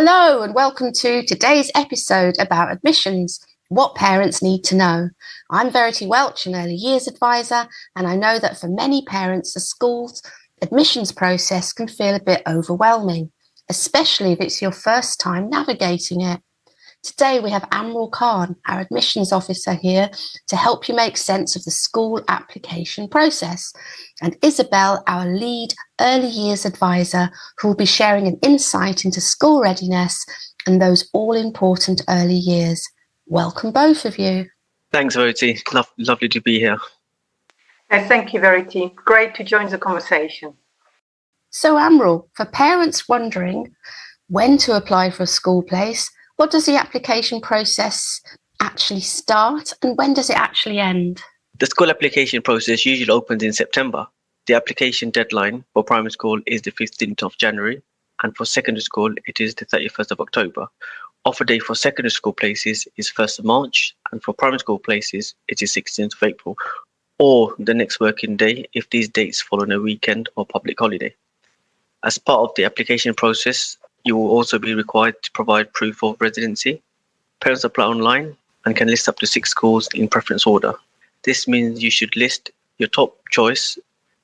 Hello and welcome to today's episode about admissions, what parents need to know. I'm Verity Welch, an early years advisor, and I know that for many parents, the school's admissions process can feel a bit overwhelming, especially if it's your first time navigating it. Today we have Amrul, our admissions officer, here to help you make sense of the school application process, and Isabelle, our lead early years advisor, who will be sharing an insight into school readiness and those all-important early years. Welcome both of you. Thanks, Verity. Lovely to be here. Thank you, Verity. Great to join the conversation. So Amrul, for parents wondering when to apply for a school place, what does the application process actually start and when does it actually end? The school application process usually opens in September. The application deadline for primary school is the 15th of January, and for secondary school, it is the 31st of October. Offer day for secondary school places is 1st of March, and for primary school places, it is 16th of April, or the next working day if these dates fall on a weekend or public holiday. As part of the application process, you will also be required to provide proof of residency. Parents apply online and can list up to 6 schools in preference order. This means you should list your top choice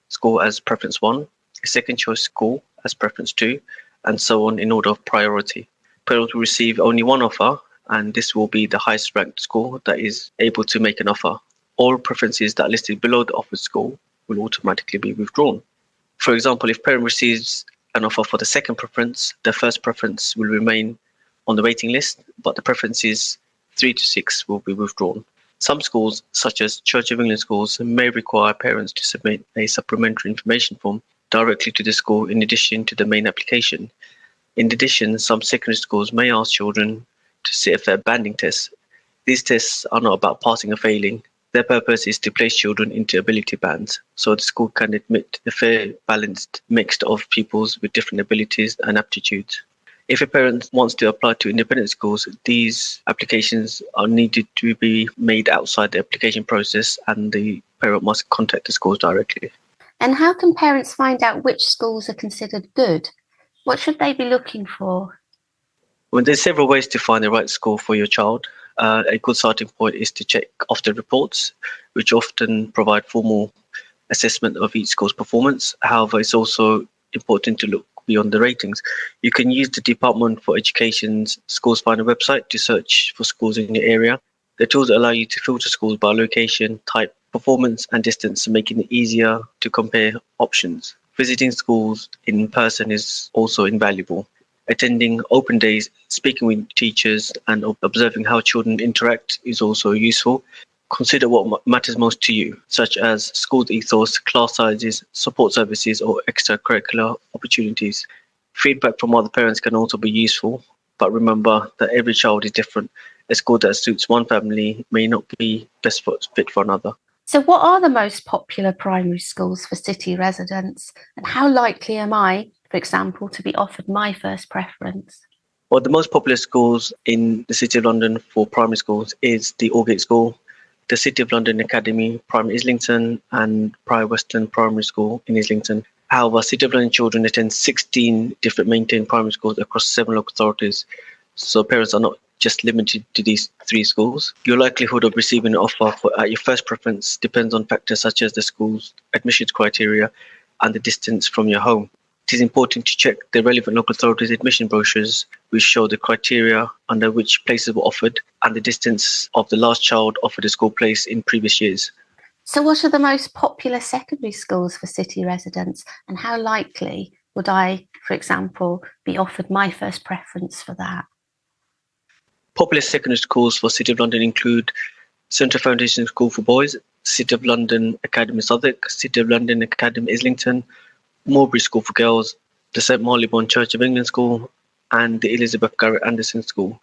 school as preference 1, your second choice school as preference 2, and so on in order of priority. Parents will receive only one offer, and this will be the highest ranked school that is able to make an offer. All preferences that are listed below the offered school will automatically be withdrawn. For example, if parent receives an offer for the second preference, the first preference will remain on the waiting list, but the preferences 3 to 6 will be withdrawn. Some schools, such as Church of England schools, may require parents to submit a supplementary information form directly to the school in addition to the main application. In addition, some secondary schools may ask children to sit a fair banding test. These tests are not about passing or failing. Their purpose is to place children into ability bands, so the school can admit a fair, balanced mix of pupils with different abilities and aptitudes. If a parent wants to apply to independent schools, these applications are needed to be made outside the application process, and the parent must contact the schools directly. And how can parents find out which schools are considered good? What should they be looking for? Well, there's several ways to find the right school for your child. A good starting point is to check Ofsted reports, which often provide formal assessment of each school's performance. However, it's also important to look beyond the ratings. You can use the Department for Education's Schools Finder website to search for schools in your area. The tools allow you to filter schools by location, type, performance, and distance, making it easier to compare options. Visiting schools in person is also invaluable. Attending open days, speaking with teachers, and observing how children interact is also useful. Consider what matters most to you, such as school ethos, class sizes, support services, or extracurricular opportunities. Feedback from other parents can also be useful, but remember that every child is different. A school that suits one family may not be best fit for another. So what are the most popular primary schools for city residents, and how likely am I, for example, to be offered my first preference? Well, the most popular schools in the City of London for primary schools is the Aldgate School, the City of London Academy, Primary Islington, and Priory Western Primary School in Islington. However, City of London children attend 16 different maintained primary schools across 7 local authorities, so parents are not just limited to these 3 schools. Your likelihood of receiving an offer at your first preference depends on factors such as the school's admissions criteria and the distance from your home. It is important to check the relevant local authorities' admission brochures, which show the criteria under which places were offered and the distance of the last child offered a school place in previous years. So what are the most popular secondary schools for city residents, and how likely would I, for example, be offered my first preference for that? Popular secondary schools for City of London include Central Foundation School for Boys, City of London Academy Southwark, City of London Academy Islington, Moorbury School for Girls, the St Marylebone Church of England School, and the Elizabeth Garrett Anderson School.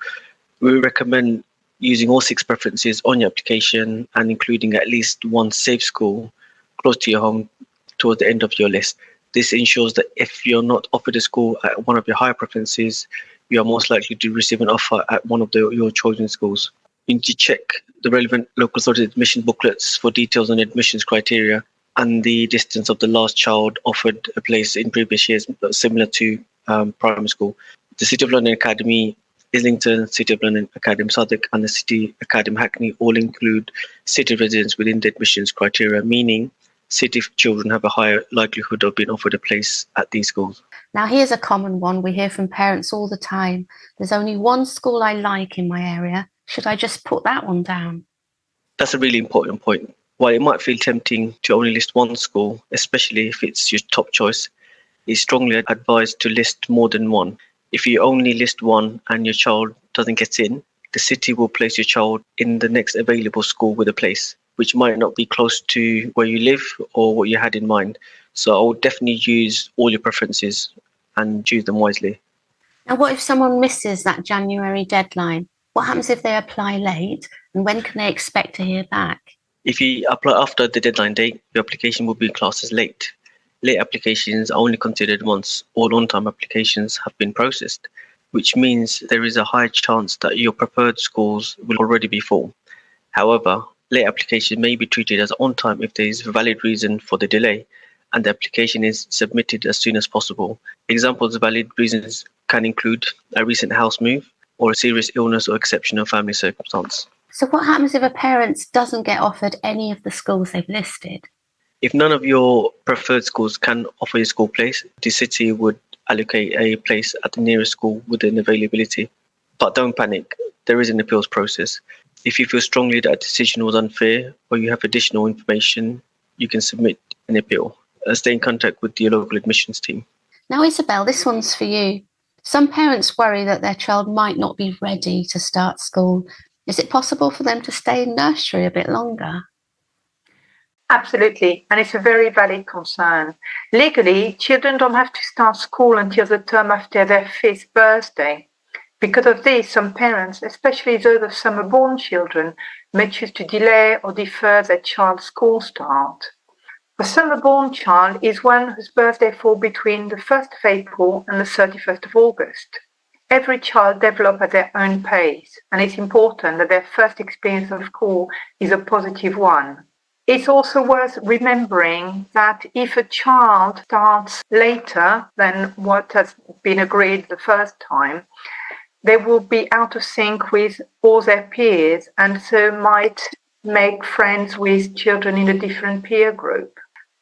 We recommend using all 6 preferences on your application and including at least one safe school close to your home towards the end of your list. This ensures that if you're not offered a school at one of your higher preferences, you are most likely to receive an offer at one of your chosen schools. You need to check the relevant local authority admission booklets for details on admissions criteria and the distance of the last child offered a place in previous years, similar to primary school. The City of London Academy, Islington, City of London Academy Southwark, and the City Academy Hackney all include city residents within the admissions criteria, meaning city children have a higher likelihood of being offered a place at these schools. Now, here's a common one we hear from parents all the time. There's only one school I like in my area. Should I just put that one down? That's a really important point. While it might feel tempting to only list one school, especially if it's your top choice, it's strongly advised to list more than one. If you only list one and your child doesn't get in, the city will place your child in the next available school with a place, which might not be close to where you live or what you had in mind. So I would definitely use all your preferences and choose them wisely. Now, what if someone misses that January deadline? What happens if they apply late, and when can they expect to hear back? If you apply after the deadline date, your application will be classed as late. Late applications are only considered once all on-time applications have been processed, which means there is a high chance that your preferred schools will already be full. However, late application may be treated as on-time if there is a valid reason for the delay and the application is submitted as soon as possible. Examples of valid reasons can include a recent house move or a serious illness or exceptional family circumstance. So what happens if a parent doesn't get offered any of the schools they've listed? If none of your preferred schools can offer you a school place, the city would allocate a place at the nearest school within availability. But don't panic, there is an appeals process. If you feel strongly that a decision was unfair or you have additional information, you can submit an appeal. Stay in contact with your local admissions team. Now, Isabelle, this one's for you. Some parents worry that their child might not be ready to start school. Is it possible for them to stay in nursery a bit longer? Absolutely, and it's a very valid concern. Legally, children don't have to start school until the term after their 5th birthday. Because of this, some parents, especially those of summer-born children, may choose to delay or defer their child's school start. A summer-born child is one whose birthday falls between the 1st of April and the 31st of August. Every child develops at their own pace, and it's important that their first experience of school is a positive one. It's also worth remembering that if a child starts later than what has been agreed the first time, they will be out of sync with all their peers and so might make friends with children in a different peer group.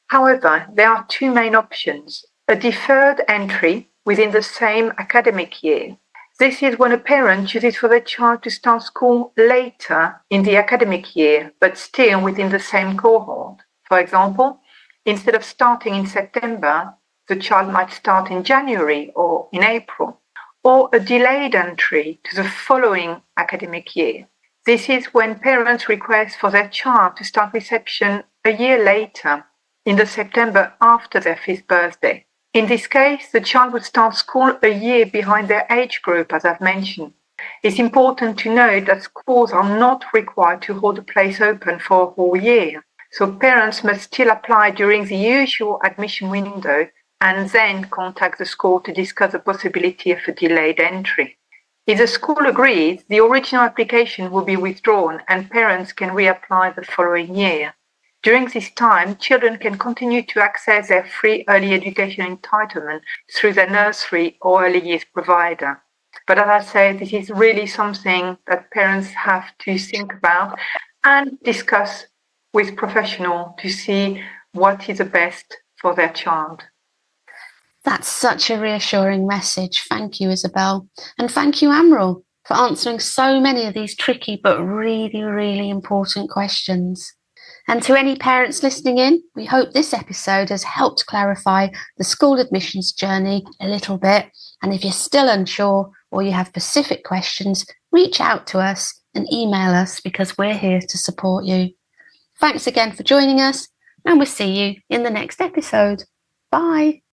However, there are two main options: a deferred entry within the same academic year. This is when a parent chooses for their child to start school later in the academic year, but still within the same cohort. For example, instead of starting in September, the child might start in January or in April, or a delayed entry to the following academic year. This is when parents request for their child to start reception a year later, in the September after their 5th birthday. In this case, the child would start school a year behind their age group, as I've mentioned. It's important to note that schools are not required to hold a place open for a whole year, so parents must still apply during the usual admission window and then contact the school to discuss the possibility of a delayed entry. If the school agrees, the original application will be withdrawn and parents can reapply the following year. During this time, children can continue to access their free early education entitlement through their nursery or early years provider. But as I say, this is really something that parents have to think about and discuss with professionals to see what is the best for their child. That's such a reassuring message. Thank you, Isabelle. And thank you, Amrul, for answering so many of these tricky but really, really important questions. And to any parents listening in, we hope this episode has helped clarify the school admissions journey a little bit. And if you're still unsure or you have specific questions, reach out to us and email us because we're here to support you. Thanks again for joining us, and we'll see you in the next episode. Bye.